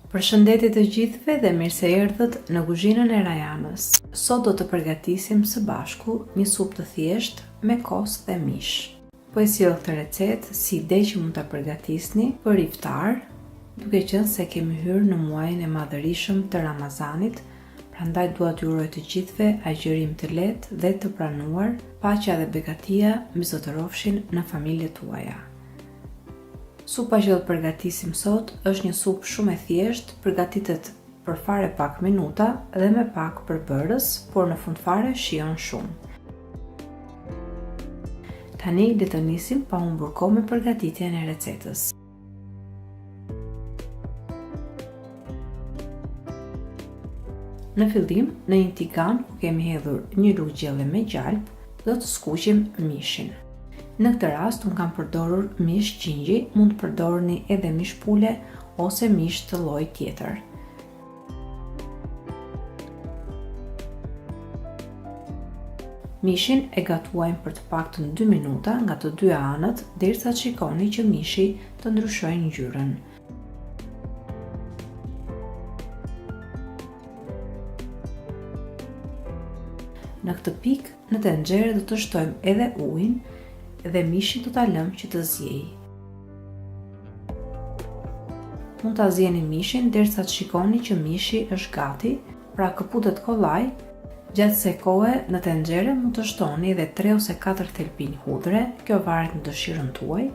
Përshëndetje të gjithëve dhe mirë se erdhët në kuzhinën e Rajanës. Sot do të përgatisim së bashku një supë të thjeshtë me kos dhe mish. Po e sjell këtë recetë si ide që mund ta përgatisni për iftar, duke qenë se kemi hyrë në muajin e madhërisëm të Ramazanit, prandaj dua t'ju uroj të gjithëve agjërim të lehtë dhe të pranuar, paqja dhe begatia mbi zotërofshin në familjet tuaja. Supa që do të përgatisim sot është një supë shumë e thjeshtë, përgatitet për fare pak minuta dhe me pak përbërës, por në fund fare shijon shumë. Tani le të nisim pa humbur kohë me përgatitjen e recetës. Në fillim, në një tigan ku kemi hedhur një lugë gjelle me gjalp, do të skuqim mishin. Në këtë rast, unë kam përdorur mish qingji, mund të përdorni edhe mish pule ose mish të lloj tjetër. Mishin e gatuajmë për të paktën 2 minuta nga të dy anët, derisa të shikoni që mishi të ndryshojë ngjyrën. Në këtë pikë, në tenxhere do të shtojmë edhe ujin dhe mishin do ta lëmë që të zjejë. Mund ta zjeni mishin derisa të shikoni që mishi është gati, pra këputet kollaj. Gjatë kësaj kohe në tenxhere mund të shtoni edhe 3 ose 4 thelpinj hudhre, kjo varet në dëshirën tuaj.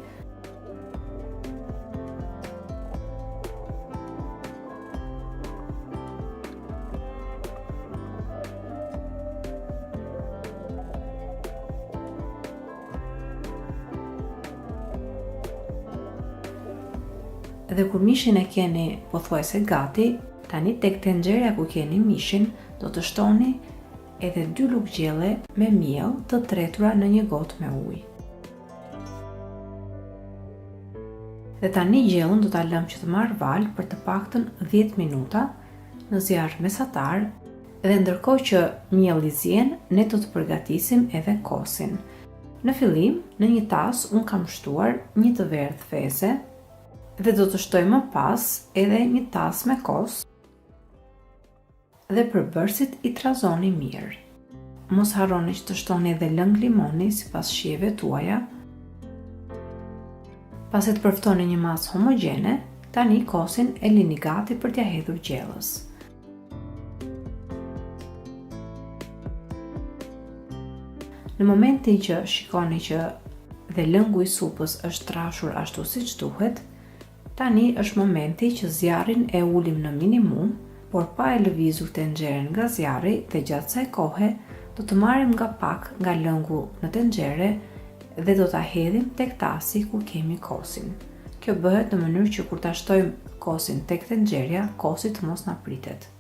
Dhe kur mishin e keni pothuajse gati, tani tek tenxheria ku keni mishin, do të shtoni edhe 2 lugë gjelle me miell të tretura në një gotë me ujë. Dhe tani gjellën do ta lëmë që të marrë val për të paktën 10 minuta në zjarr mesatar, dhe ndërkohë që mielli zjen, ne do të përgatisim edhe kosin. Në fillim, në një tas un kam shtuar një të verdh feze, dhe do të shtoj më pas edhe një tas me kos dhe përbërësit i trazoni mirë. Mos harroni që të shtoni edhe lëng limoni sipas shijeve tuaja. Pasi të përftoni një masë homogjene, tani kosin e lini gati për t'ia hedhur gjellës. Në momentin që shikoni që dhe lëngu i supës është trashur ashtu siç duhet, tani është momenti që zjarrin e ulim në minimum, por pa e lëvizur tenxheren nga zjarri, dhe gjatë kësaj kohe do të marrim nga pak nga lëngu në tenxhere dhe do ta hedhim tek tasi ku kemi kosin. Kjo bëhet në mënyrë që kur ta shtojmë kosin tek tenxheria, kosi të mos na pritet.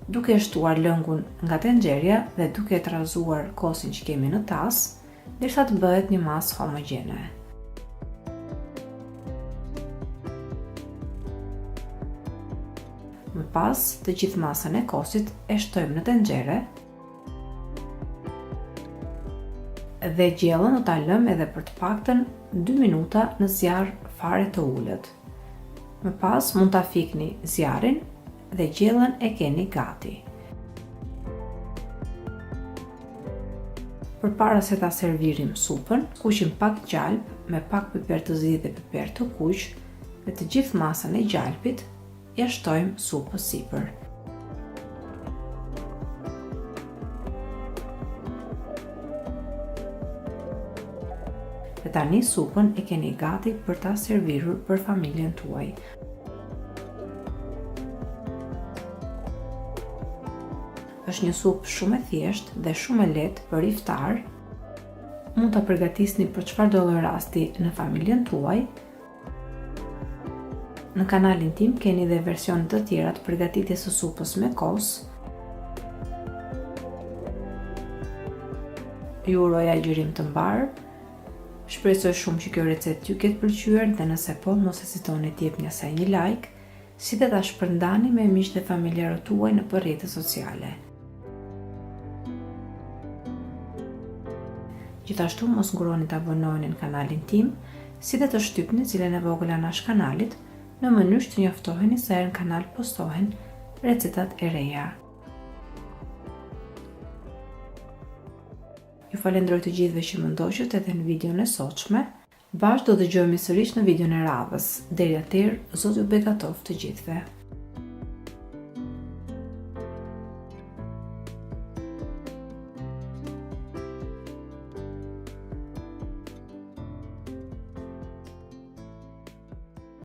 Duke e shtuar lëngun nga tenxheria dhe duke e trazuar kosin që kemi në tas, derisa të bëhet një masë homogjene. Më pas, të gjithë masën e kosit e shtojmë në tenxhere dhe gjellën do ta lëmë edhe për të paktën 2 minuta në zjarr fare të ulët. Më pas mund ta fikni zjarrin dhe gjellën e keni gati. Përpara se ta servirim supën, skuqim pak gjalp me pak piper të zi dhe piper të kuq dhe të gjithë masën e gjalpit ja shtojmë supës sipër. Dhe tani supën e keni gati për ta servirur për familjen tuaj. Është një supë shumë e thjeshtë dhe shumë e lehtë për iftar. Mund ta përgatisni për çfarëdo lloj rasti në familjen tuaj. Në kanalin tim keni dhe versione të tjera të përgatitjes së supës me kos. Ju uroj agjërim të mbar. Shpresoj shumë që kjo recetë t'ju ketë pëlqyer dhe nëse po, mos hezitoni të jepni asaj një like, si dhe ta shpërndani me miqtë dhe familjarët tuaj në rrjetet sociale. Gjithashtu mos nguroni të abonoheni në kanalin tim, si dhe të shtypni cilën e vogël anash kanalit në mënyrë që të njoftoheni se në kanal postohen recetat e reja. Ju falenderoj të gjithëve që më ndoqët edhe në videon e sotshme. Bashkë do të dëgjohemi sërish në videon e radhës. Deri atëherë, Zoti ju begatoft të gjithëve.